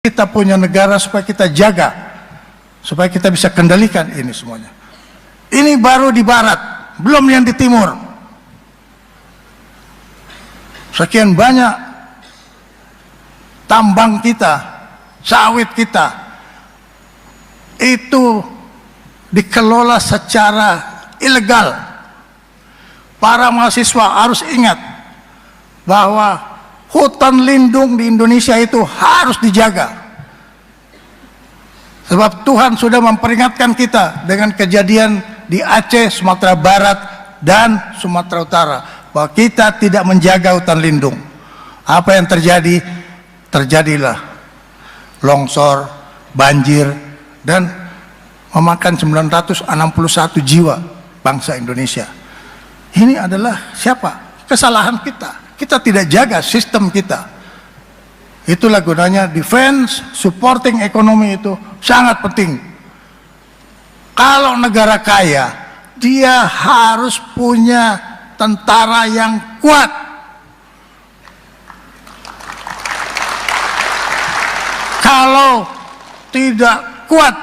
kita punya negara supaya kita jaga, supaya kita bisa kendalikan ini semuanya. Ini baru di barat, belum yang di timur. Sekian banyak tambang kita, sawit kita, itu dikelola secara ilegal. Para mahasiswa harus ingat bahwa hutan lindung di Indonesia itu harus dijaga. Sebab Tuhan sudah memperingatkan kita dengan kejadian di Aceh, Sumatera Barat, dan Sumatera Utara, bahwa kita tidak menjaga hutan lindung. Apa yang terjadi? Terjadilah longsor, banjir, dan memakan 961 jiwa bangsa Indonesia. Ini adalah siapa? Kesalahan kita. Kita tidak jaga sistem kita. Itulah gunanya defense, supporting ekonomi itu sangat penting. Kalau negara kaya, dia harus punya tentara yang kuat. Kalau tidak kuat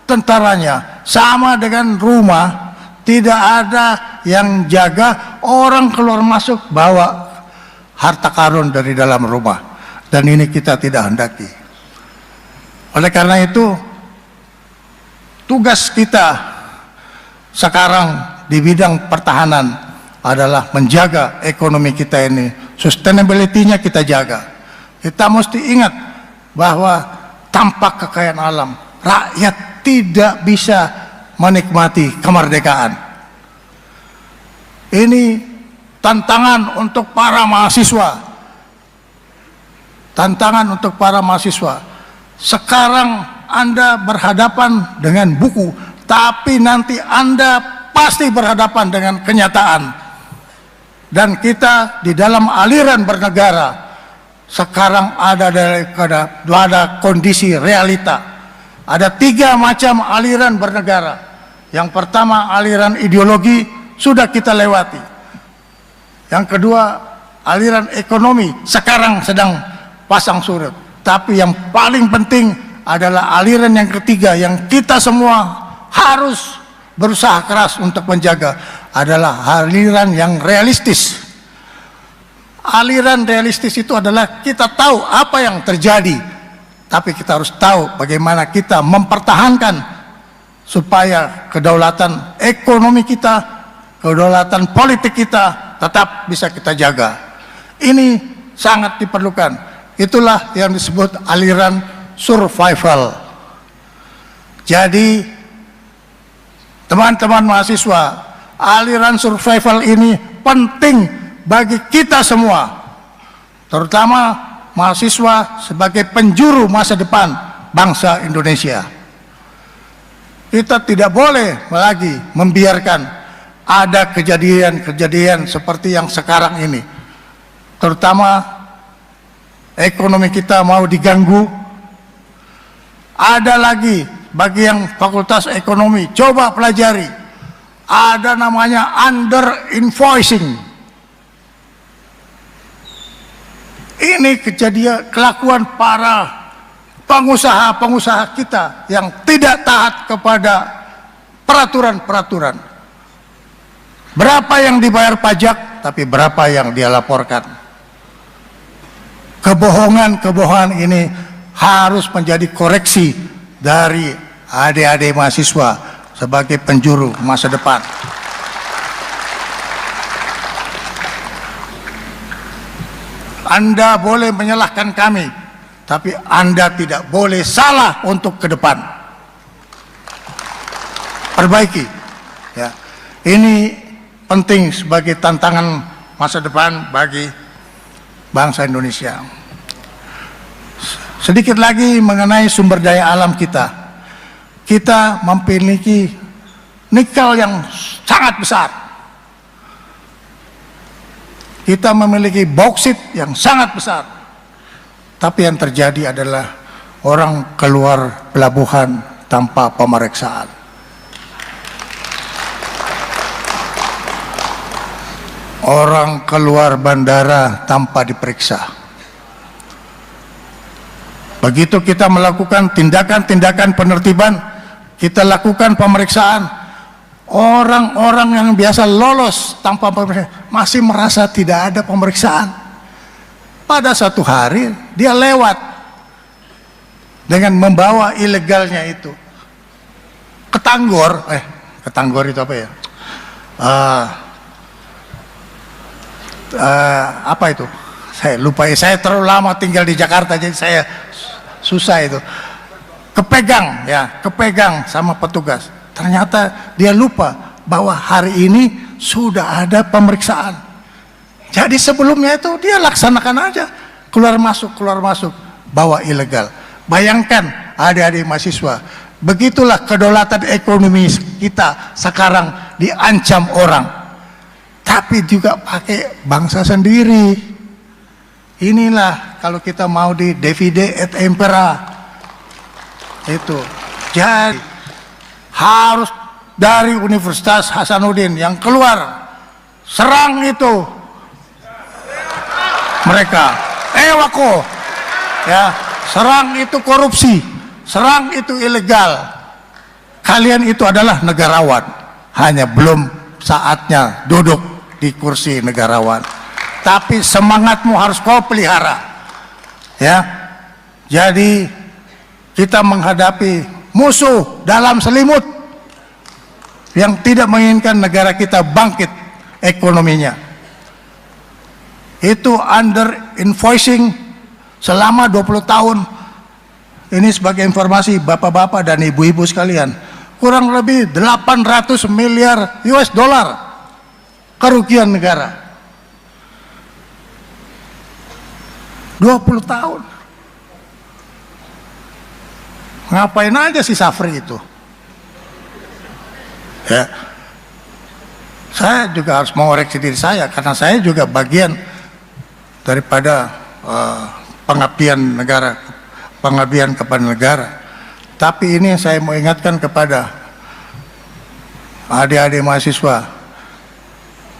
tentaranya, sama dengan rumah, tidak ada yang jaga, orang keluar masuk bawa harta karun dari dalam rumah, dan ini kita tidak hendaki. Oleh karena itu, tugas kita sekarang di bidang pertahanan adalah menjaga ekonomi kita ini, sustainability-nya kita jaga. Kita mesti ingat bahwa tanpa kekayaan alam, rakyat tidak bisa menikmati kemerdekaan. Ini tantangan untuk para mahasiswa. Tantangan untuk para mahasiswa. Sekarang Anda berhadapan dengan buku, tapi nanti Anda pasti berhadapan dengan kenyataan. Dan kita di dalam aliran bernegara, sekarang ada kondisi realita. Ada 3 macam aliran bernegara. Yang pertama, aliran ideologi sudah kita lewati. Yang kedua, aliran ekonomi sekarang sedang pasang surut. Tapi yang paling penting adalah aliran yang ketiga, yang kita semua harus berusaha keras untuk menjaga, adalah aliran yang realistis. Aliran realistis itu adalah kita tahu apa yang terjadi, tapi kita harus tahu bagaimana kita mempertahankan supaya kedaulatan ekonomi kita, kedaulatan politik kita tetap bisa kita jaga. Ini sangat diperlukan. Itulah yang disebut aliran survival. Jadi teman-teman mahasiswa, aliran survival ini penting bagi kita semua, terutama mahasiswa sebagai penjuru masa depan bangsa Indonesia. Kita tidak boleh lagi membiarkan ada kejadian-kejadian seperti yang sekarang ini, terutama ekonomi kita mau diganggu. Ada lagi bagi yang fakultas ekonomi, coba pelajari, ada namanya under invoicing. Ini kejadian kelakuan para pengusaha-pengusaha kita yang tidak taat kepada peraturan-peraturan. Berapa yang dibayar pajak, tapi berapa yang dia laporkan. Kebohongan-kebohongan ini harus menjadi koreksi dari adik-adik mahasiswa sebagai penjuru masa depan. Anda boleh menyalahkan kami, tapi Anda tidak boleh salah untuk ke depan. Perbaiki. Ya. Ini penting sebagai tantangan masa depan bagi bangsa Indonesia. Sedikit lagi mengenai sumber daya alam kita. Kita memiliki nikel yang sangat besar. Kita memiliki bauksit yang sangat besar. Tapi yang terjadi adalah orang keluar pelabuhan tanpa pemeriksaan. Orang keluar bandara tanpa diperiksa. Begitu kita melakukan tindakan-tindakan penertiban, kita lakukan pemeriksaan, orang-orang yang biasa lolos tanpa pemeriksaan masih merasa tidak ada pemeriksaan. Pada satu hari dia lewat dengan membawa ilegalnya itu ke Tanggor, ke Tanggor itu apa ya? Apa itu? Saya lupa, saya terlalu lama tinggal di Jakarta jadi saya susah itu. Kepegang sama petugas. Ternyata dia lupa bahwa hari ini sudah ada pemeriksaan. Jadi sebelumnya itu dia laksanakan aja, keluar masuk, bawa ilegal. Bayangkan adik-adik mahasiswa, begitulah kedaulatan ekonomi kita sekarang diancam orang. Tapi juga pakai bangsa sendiri. Inilah kalau kita mau di divide et impera itu. Jadi harus dari Universitas Hasanuddin yang keluar serang itu mereka, wako ya, serang itu korupsi, serang itu ilegal. Kalian itu adalah negarawan, hanya belum saatnya duduk di kursi negarawan. Tapi semangatmu harus kau pelihara, ya. Jadi kita menghadapi musuh dalam selimut yang tidak menginginkan negara kita bangkit ekonominya. Itu under invoicing selama 20 tahun. Ini sebagai informasi bapak-bapak dan ibu-ibu sekalian, kurang lebih 800 miliar US dollar kerugian negara. 20 tahun. Ngapain aja si Safri itu? Ya. Saya juga harus mengoreksi diri saya karena saya juga bagian daripada pengabdian negara, pengabdian kepada negara. Tapi ini saya mau ingatkan kepada adik-adik mahasiswa,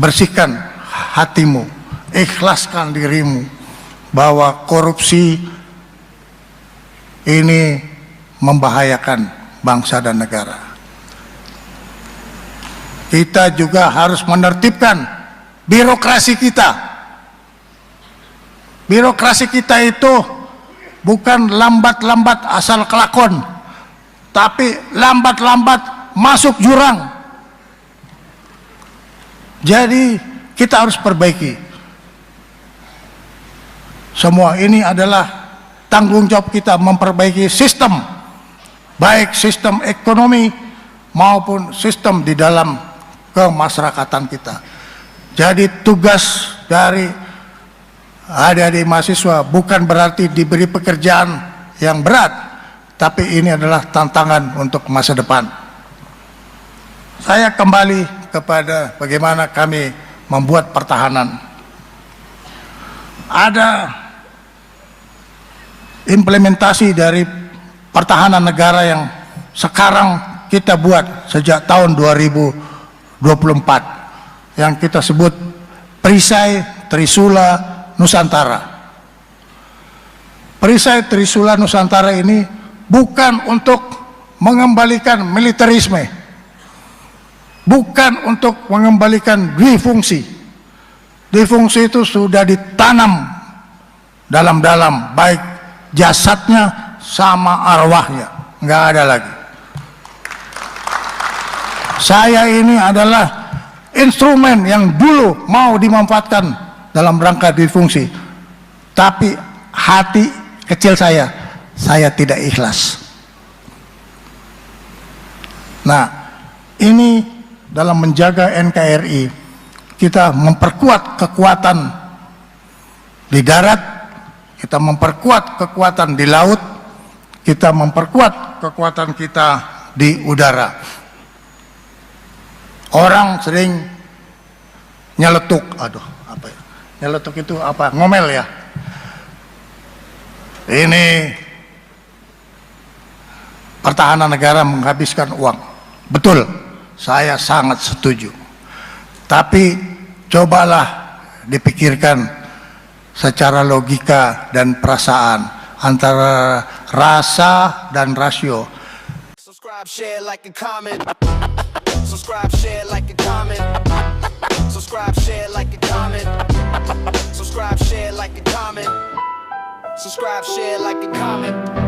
bersihkan hatimu, ikhlaskan dirimu, bahwa korupsi ini membahayakan bangsa dan negara. Kita juga harus menertibkan birokrasi kita. Birokrasi kita itu bukan lambat-lambat asal kelakon, tapi lambat-lambat masuk jurang. Jadi kita harus perbaiki. Semua ini adalah tanggung jawab kita memperbaiki sistem, baik sistem ekonomi maupun sistem di dalam kemasyarakatan kita. Jadi tugas dari adik-adik mahasiswa bukan berarti diberi pekerjaan yang berat, tapi ini adalah tantangan untuk masa depan. Saya kembali kepada bagaimana kami membuat pertahanan. Ada implementasi dari pertahanan negara yang sekarang kita buat sejak tahun 2024 yang kita sebut Perisai Trisula Nusantara. Perisai Trisula Nusantara ini bukan untuk mengembalikan militerisme, bukan untuk mengembalikan difungsi. Difungsi itu sudah ditanam dalam-dalam, baik jasadnya sama arwahnya, nggak ada lagi. Saya ini adalah instrumen yang dulu mau dimanfaatkan dalam rangka difungsi, tapi hati kecil saya tidak ikhlas. Nah, ini dalam menjaga NKRI, kita memperkuat kekuatan di darat, kita memperkuat kekuatan di laut, kita memperkuat kekuatan kita di udara. Orang sering nyeletuk, apa ya? Nyeletuk itu apa? Ngomel ya. Ini pertahanan negara menghabiskan uang. Betul, saya sangat setuju. Tapi cobalah dipikirkan secara logika dan perasaan, antara rasa dan rasio. Subscribe, share, like, and comment. Subscribe, share, like, and comment. Subscribe, share, like, and comment. Subscribe, share, like, and comment. Subscribe, share, like, and comment.